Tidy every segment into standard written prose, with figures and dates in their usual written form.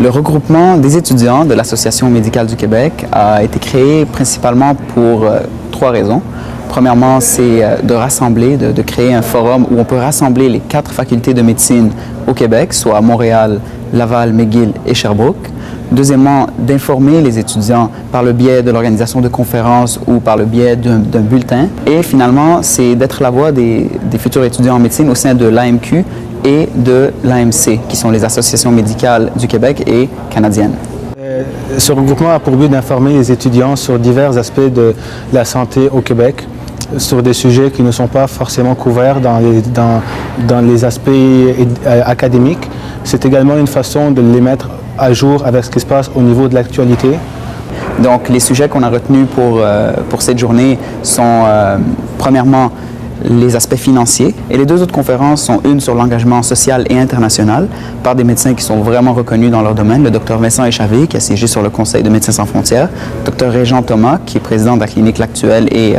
Le regroupement des étudiants de l'Association médicale du Québec a été créé principalement pour trois raisons. Premièrement, c'est de rassembler, de créer un forum où on peut rassembler les 4 facultés de médecine au Québec, soit à Montréal, Laval, McGill et Sherbrooke. Deuxièmement, d'informer les étudiants par le biais de l'organisation de conférences ou par le biais d'un bulletin. Et finalement, c'est d'être la voix des futurs étudiants en médecine au sein de l'AMQ et de l'AMC, qui sont les associations médicales du Québec et canadiennes. Ce regroupement a pour but d'informer les étudiants sur divers aspects de la santé au Québec, sur des sujets qui ne sont pas forcément couverts dans les aspects académiques. C'est également une façon de les mettre à jour avec ce qui se passe au niveau de l'actualité. Donc, les sujets qu'on a retenus pour cette journée sont, premièrement, les aspects financiers. Et les 2 autres conférences sont une sur l'engagement social et international par des médecins qui sont vraiment reconnus dans leur domaine. Le Dr Vincent Échavé, qui a siégé sur le Conseil de Médecins sans frontières. Dr Régent Thomas, qui est président de la clinique L'Actuelle et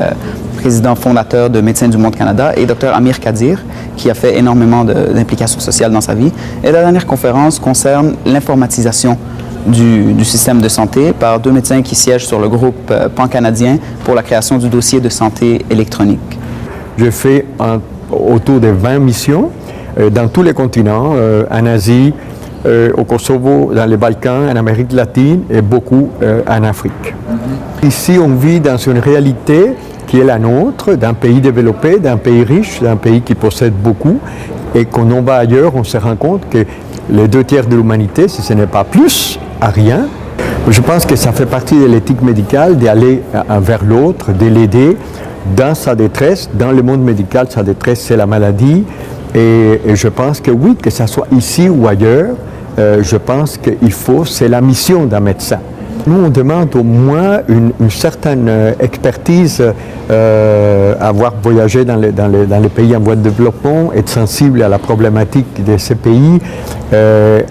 président fondateur de Médecins du Monde Canada. Et Dr Amir Kadir, qui a fait énormément d'implications sociales dans sa vie. Et la dernière conférence concerne l'informatisation du système de santé par 2 médecins qui siègent sur le groupe pan-canadien pour la création du dossier de santé électronique. J'ai fait autour de 20 missions dans tous les continents, en Asie, au Kosovo, dans les Balkans, en Amérique latine et beaucoup en Afrique. Ici, on vit dans une réalité qui est la nôtre, d'un pays développé, d'un pays riche, d'un pays qui possède beaucoup. Et quand on va ailleurs, on se rend compte que les 2 tiers de l'humanité, si ce n'est pas plus, à rien. Je pense que ça fait partie de l'éthique médicale d'aller vers l'autre, de l'aider dans sa détresse. Dans le monde médical, sa détresse, c'est la maladie. Et je pense que oui, que ce soit ici ou ailleurs, je pense qu'il faut, c'est la mission d'un médecin. Nous, on demande au moins une certaine expertise, avoir voyagé dans les pays en voie de développement, être sensible à la problématique de ces pays,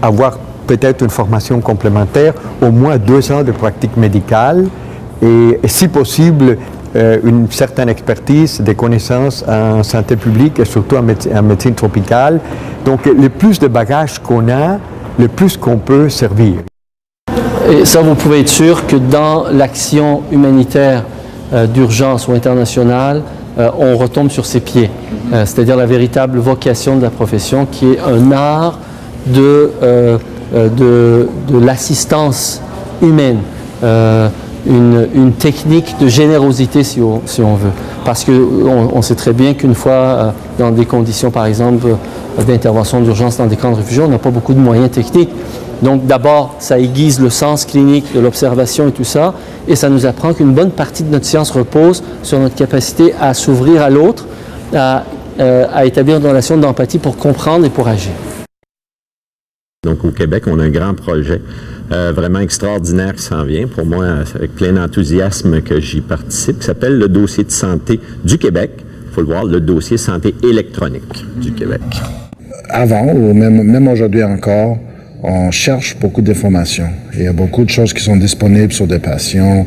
avoir peut-être une formation complémentaire, au moins 2 ans de pratique médicale et si possible, une certaine expertise, des connaissances en santé publique et surtout en médecine tropicale. Donc, le plus de bagages qu'on a, le plus qu'on peut servir. Et ça, vous pouvez être sûr que dans l'action humanitaire d'urgence ou internationale, on retombe sur ses pieds. C'est-à-dire la véritable vocation de la profession qui est un art de l'assistance humaine. Une technique de générosité si on veut. Parce qu'on sait très bien qu'une fois dans des conditions, par exemple, d'intervention d'urgence dans des camps de réfugiés, on n'a pas beaucoup de moyens techniques. Donc d'abord, ça aiguise le sens clinique de l'observation et tout ça, et ça nous apprend qu'une bonne partie de notre science repose sur notre capacité à s'ouvrir à l'autre, à établir une relation d'empathie pour comprendre et pour agir. Donc au Québec, on a un grand projet vraiment extraordinaire qui s'en vient. Pour moi, avec plein d'enthousiasme que j'y participe, qui s'appelle le dossier de santé du Québec. Il faut le voir, le dossier santé électronique du Québec. Avant, ou même aujourd'hui encore, on cherche beaucoup d'informations. Il y a beaucoup de choses qui sont disponibles sur des patients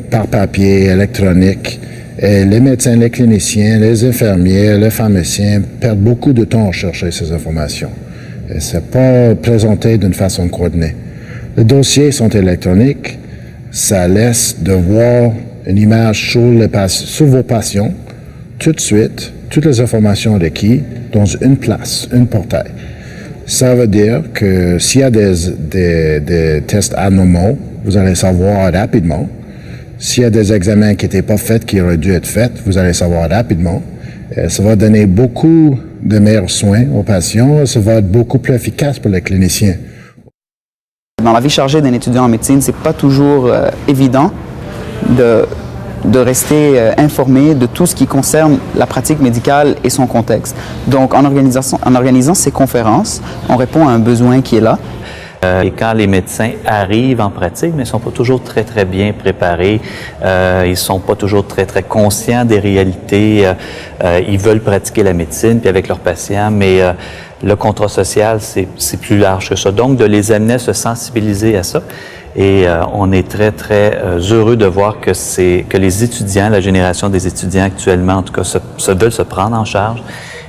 par papier, électronique. Et les médecins, les cliniciens, les infirmiers, les pharmaciens perdent beaucoup de temps à chercher ces informations. Et c'est pas présenté d'une façon coordonnée. Les dossiers sont électroniques. Ça laisse de voir une image sur vos patients tout de suite, toutes les informations requises dans une place, un portail. Ça veut dire que s'il y a des tests anormaux, vous allez savoir rapidement. S'il y a des examens qui n'étaient pas faits, qui auraient dû être faits, vous allez savoir rapidement. Ça va donner beaucoup de meilleurs soins aux patients. Ça va être beaucoup plus efficace pour les cliniciens. Dans la vie chargée d'un étudiant en médecine, c'est pas toujours évident de rester informé de tout ce qui concerne la pratique médicale et son contexte. Donc, en organisant ces conférences, on répond à un besoin qui est là. Et quand les médecins arrivent en pratique, mais ils ne sont pas toujours très, très bien préparés. Ils ne sont pas toujours très, très conscients des réalités. Ils veulent pratiquer la médecine, puis avec leurs patients, mais le contrat social, c'est plus large que ça. Donc, de les amener à se sensibiliser à ça. Et on est très, très heureux de voir que les étudiants, la génération des étudiants actuellement, en tout cas, veulent se prendre en charge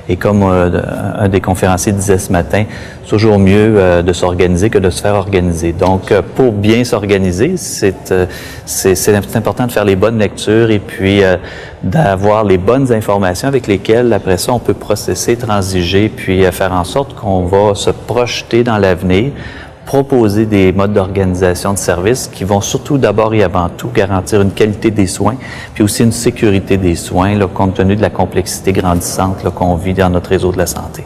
Et comme un des conférenciers disait ce matin, c'est toujours mieux de s'organiser que de se faire organiser. Donc, pour bien s'organiser, c'est important de faire les bonnes lectures et puis d'avoir les bonnes informations avec lesquelles, après ça, on peut processer, transiger, puis faire en sorte qu'on va se projeter dans l'avenir, proposer des modes d'organisation de services qui vont surtout d'abord et avant tout garantir une qualité des soins, puis aussi une sécurité des soins, là, compte tenu de la complexité grandissante qu'on vit dans notre réseau de la santé.